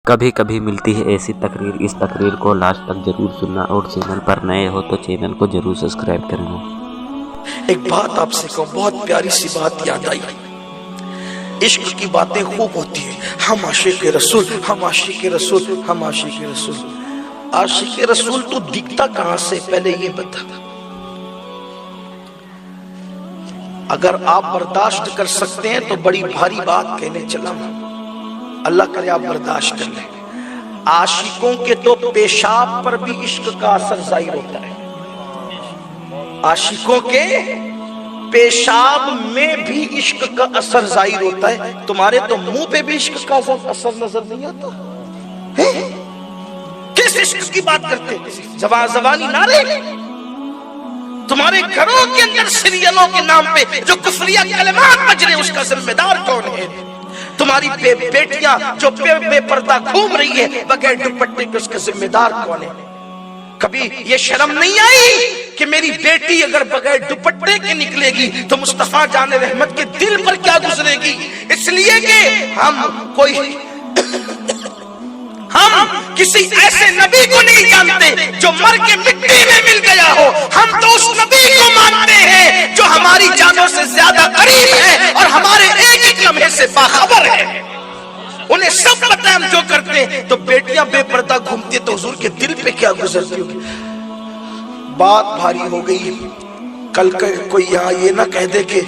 کبھی کبھی ملتی ہے ایسی تقریر، اس تقریر کو لاسٹ تک ضرور سننا، اور چینل پر نئے ہو تو چینل کو ضرور سبسکرائب کرنا۔ ایک بات آپ سے کہوں، بہت پیاری سی بات یاد آئی۔ عشق کی باتیں خوب ہوتی ہیں، ہم عاشق رسول، ہم عاشق رسول، ہم عاشق رسول۔ عاشق رسول تو دکھتا کہاں سے، پہلے یہ بتا۔ اگر آپ برداشت کر سکتے ہیں تو بڑی بھاری بات کہنے چلا ہوں، اللہ کرے آپ برداشت کر لیں۔ عاشقوں کے تو پیشاب پر بھی عشق کا اثر ظاہر ہوتا ہے، عاشقوں کے پیشاب میں بھی عشق کا اثر ظاہر ہوتا ہے۔ تمہارے تو منہ پہ بھی عشق کا اثر نظر نہیں آتا ہے؟ کس عشق کی بات کرتے؟ زبانی نعرے؟ تمہارے گھروں کے اندر سیریلوں کے نام پہ جو کفریہ کلمات بج رہے اس کا ذمہ دار کون ہے؟ تمہاری بیٹیاں جو بے پردہ گھوم رہی ہے بغیر دوپٹے کے، اس کا ذمہ دار کون ہے؟ کبھی یہ شرم نہیں آئی کہ میری بیٹی اگر بغیر دوپٹے کے نکلے گی تو مصطفیٰ جان رحمت کے دل پر کیا گزرے گی؟ اس لیے کہ ہم کسی ایسے نبی کو نہیں جانتے جو مر کے مٹی میں مل گیا ہو، ہم تو اس نبی کو مانتے ہیں جو ہماری جانوں سے زیادہ قریب ہے اور ہمارے ایک ایک لمحے سے باخبر ہے۔ انہیں سب پتہ ہے ہم جو کرتے ہیں، تو بیٹیاں بے پردہ گھومتی تو حضور کے دل پہ کیا گزرتی ہوگی؟ بات بھاری ہو گئی۔ کل کوئی یہاں یہ نہ کہہ دے کہ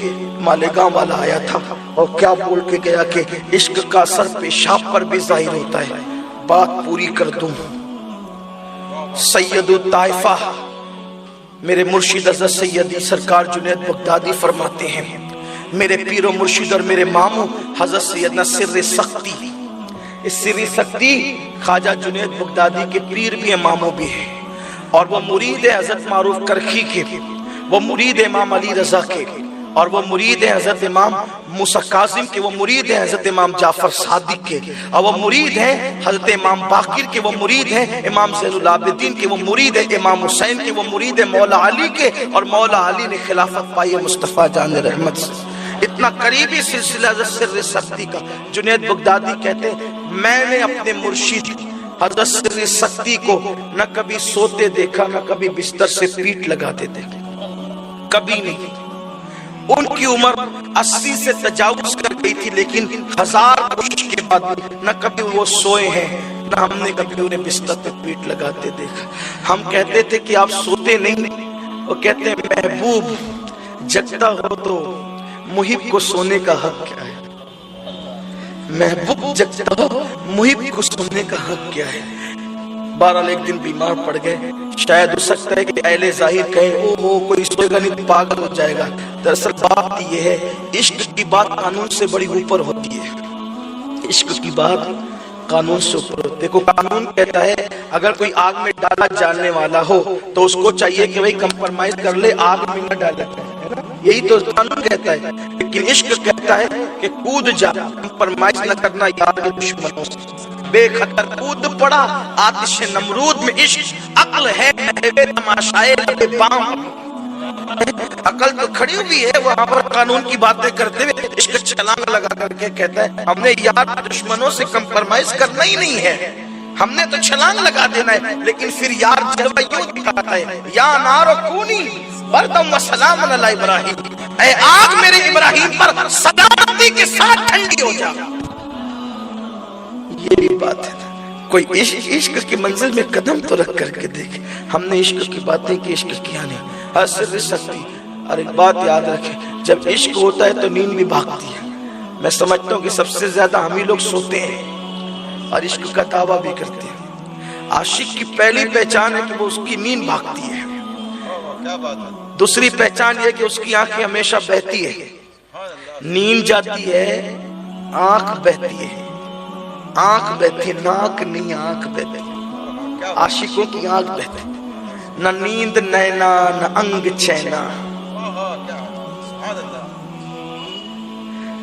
مالیگاؤں والا آیا تھا اور کیا بول کے گیا کہ عشق کا اثر پیشاب پر بھی ظاہر ہوتا ہے۔ بات پوری کر دوں۔ سید الطائفہ میرے مرشد حضرت سیدی سرکار جنید بغدادی فرماتے ہیں، میرے پیر و مرشد اور میرے ماموں حضرت سیدنا سر سختی، اس سر سختی خواجہ جنید بغدادی کے پیر بھی ہیں، ماموں بھی ہیں، اور وہ مرید ہے حضرت معروف کرخی کے، وہ مرید امام علی رضا کے، اور وہ مرید ہے حضرت امام موسیٰ کاظم کے، وہ مرید ہے حضرت امام جعفر صادق کے، اور وہ مرید ہے حضرت امام باقر کے، وہ مرید ہے امام زین العابدین کے، وہ مرید ہے امام حسین کے، وہ مرید ہے مولا علی کے، اور مولا علی نے خلافت پائی ہے مصطفیٰ جان رحمت سے۔ اتنا قریبی سلسلہ حضرت سر سختی کا۔ جنید بغدادی کہتے ہیں میں نے اپنے مرشد حضرت سر سختی کو نہ کبھی سوتے دیکھا، نہ کبھی بستر سے پیٹ لگاتے دیکھا، کبھی نہیں۔ ان کی عمر 80 سے تجاوز کر گئی تھی، لیکن 1000 کوشش کے بعد نہ کبھی وہ سوئے ہیں، نہ ہم نے کبھی انہیں بستر پہ پیٹ لگاتے دیکھا۔ ہم کہتے تھے کہ آپ سوتے نہیں، وہ کہتے ہیں محبوب جگتا ہو تو محب کو سونے کا حق کیا ہے؟ محبوب جگتا ہو محب کو سونے کا حق کیا ہے؟ بہرحال ایک دن بیمار پڑ گئے، شاید ہو سکتا ہے کہ اہل ظاہر کہیں او کوئی سوئے گا نہیں پاگل ہو جائے گا۔ دراصل بات یہ ہے، عشق کی بات قانون سے بڑی اوپر ہوتی ہے، عشق کی بات قانون سے اوپر ہوتی ہے۔ دیکھو قانون کہتا ہے اگر کوئی آگ میں ڈالا جاننے والا ہو تو اس کو چاہیے کہ بھئی کمپرمائز کر لے، آگ میں نہ ڈالا جائے، یہی تو قانون کہتا ہے۔ لیکن عشق کہتا ہے کہ کود جا، کمپرمائز نہ کرنا یار کے دشمنوں سے، بے خطر کود پڑا آتش نمرود میں۔ عشق عقل ہے محو تماشائے لب بام، عقل تو کھڑی ہوئی ہے وہاں پر قانون کی باتیں کرتے ہوئے، عشق چھلانگ لگا کر کے کہتا ہے ہم نے یار دشمنوں سے کمپرمائز کرنا ہی نہیں ہے، ہم نے تو چھلانگ لگا دینا ہے۔ لیکن پھر یار جلوہ یوں دکھاتا ہے، یا نارو کونی بردم و سلام علی ابراہیم، اے آگ میرے ابراہیم پر سلامتی کے ساتھ ٹھنڈی ہو جا۔ یہ بھی بات ہے، کوئی عشق کی منزل میں قدم تو رکھ کر کے دیکھے۔ ہم نے عشق کی باتیں کی، عشق کیا نہیں۔ سر سختی، اور ایک بات یاد رکھیں، جب عشق ہوتا ہے تو نیند بھی بھاگتی ہے۔ میں سمجھتا ہوں کہ سب سے زیادہ ہم ہی لوگ سوتے ہیں اور عشق کا دعویٰ بھی کرتے ہیں۔ عاشق کی پہلی پہچان ہے کہ وہ اس کی نیند بھاگتی ہے، دوسری پہچان یہ کہ اس کی آنکھیں ہمیشہ بہتی ہے، نیند جاتی ہے آنکھ بہتی ہے، آنکھ بہتی ہے ناک نہیں، آنکھ بہتی ہے۔ عاشقوں کی آنکھ بہتی ہے، نہ نیند نینا نہ انگ چینا،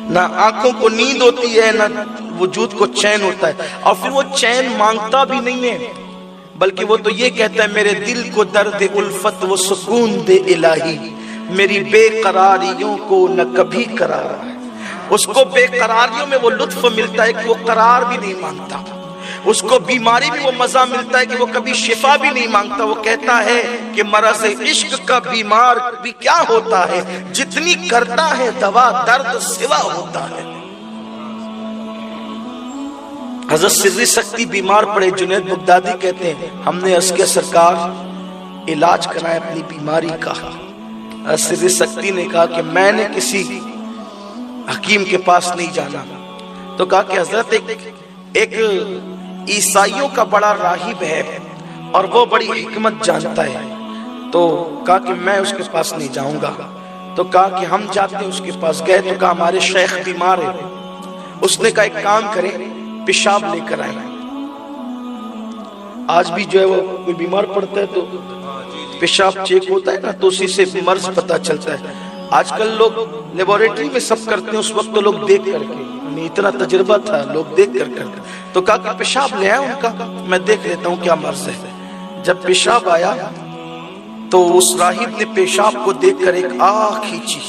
نہ آنکھوں کو نیند ہوتی ہے نہ وجود کو چین ہوتا ہے، اور پھر وہ چین مانگتا بھی نہیں ہے، بلکہ وہ تو یہ کہتا ہے میرے دل کو درد الفت و سکون دے الہی، میری بے قراریوں کو نہ کبھی قرار ہے۔ اس کو بے قراریوں میں وہ لطف ملتا ہے کہ وہ قرار بھی نہیں مانگتا، اس کو بیماری بھی وہ مزہ ملتا ہے کہ وہ کبھی شفا بھی نہیں مانگتا. وہ کہتا ہے کہ مرض عشق کا بیمار بھی کیا ہوتا ہے, جتنی کرتا ہے دوا درد سوا ہوتا ہے. حضرت سر سختی بیمار پڑے, جنید بغدادی کہتے ہیں ہم نے عرض کیا سرکار علاج کرایا اپنی بیماری کا. سر سختی نے کہا کہ میں نے کسی حکیم کے پاس نہیں جانا. تو کہا کہ حضرت ایک عیسائیوں کا بڑا راہب ہے اور وہ بڑی حکمت جانتا ہے. تو کہا کہ میں اس کے پاس نہیں جاؤں گا. تو کہا کہ ہم جاتے ہیں اس کے پاس. گئے تو کہا ہمارے شیخ بیمار ہے. اس نے کہا ایک کام کریں, پیشاب لے کر آئیں. آج بھی جو ہے وہ کوئی بیمار پڑتا ہے تو پیشاب چیک ہوتا ہے نا, تو اسی سے مرض پتا چلتا ہے. آج کل لوگ لیبوریٹری میں سب کرتے ہیں, اس وقت تو لوگ دیکھ کر کے, اتنا تجربہ تھا, لوگ دیکھ کر کرتے. تو کہا کہ پیشاب لے آئے ان کا, میں دیکھ لیتا ہوں کیا مرض ہے. جب پیشاب آیا تو اس راہب نے پیشاب کو دیکھ کر ایک آہ کھینچی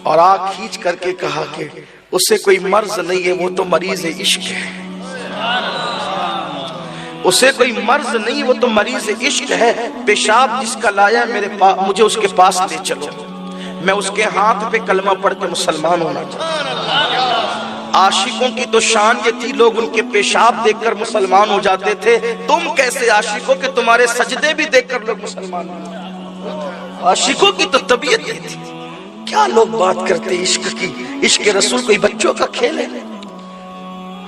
اور آہ کھینچ کر کے کہا کہ اسے کوئی مرض نہیں ہے, وہ تو مریض عشق ہے. اسے کوئی مرض نہیں, وہ تو مریض عشق ہے. پیشاب جس کا لایا میرے پاس, مجھے اس کے پاس لے چلو, میں اس کے ہاتھ پہ کلمہ پڑھ کے مسلمان ہونا چاہتا. عاشقوں کی تو شان یہ تھی, لوگ ان کے پیشاب دیکھ کر مسلمان ہو جاتے تھے. تم کیسے عاشقوں کے تمہارے سجدے بھی دیکھ کر لوگ مسلمان ہو جاتے. عاشقوں کی تو طبیعت یہ تھی. کیا لوگ بات کرتے عشق کی, عشق رسول کوئی بچوں کا کھیل ہے.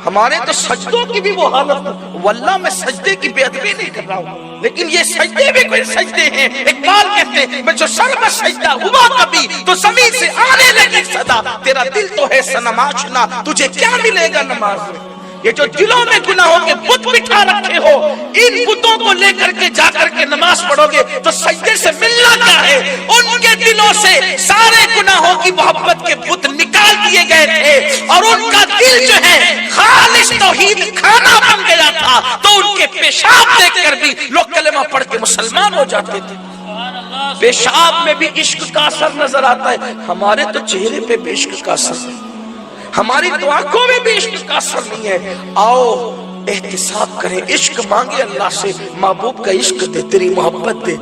ہمارے تو سجدوں کی بھی وہ حالت. واللہ میں سجدے کی بے ادبی نہیں کر رہا ہوں, لیکن یہ سجدے بھی کوئی سجدے ہیں. اقبال کہتے ہیں میں جو سر میں سجدہ ہوا کبھی تو زمین سے آنے لگی صدا. تیرا دل تو ہے صنم آشنا, تجھے کیا ملے گا نماز میں. یہ جو دلوں میں گناہوں کے بت بٹھا رکھے ہو, ان بتوں کو لے کر کے جا کر کے نماز پڑھو گے تو سجدے سے ملنا کیا ہے. ان کے دلوں سے سارے گناہوں کی محبت کے بت نکال دیے گئے تھے اور ان کا دل جو ہے خالص توحید کھانا بن گیا تھا. تو ان کے پیشاب دیکھ کر بھی لوگ کلمہ پڑھ کے مسلمان ہو جاتے تھے. پیشاب میں بھی عشق کا اثر نظر آتا ہے. ہمارے تو چہرے پہ بھی عشق کا اثر ہے, ہماری تو آنکھوں میں بھی عشق کا اثر نہیں ہے. آؤ احتساب کریں, عشق مانگے اللہ سے, محبوب کا عشق دے, تیری محبت دے.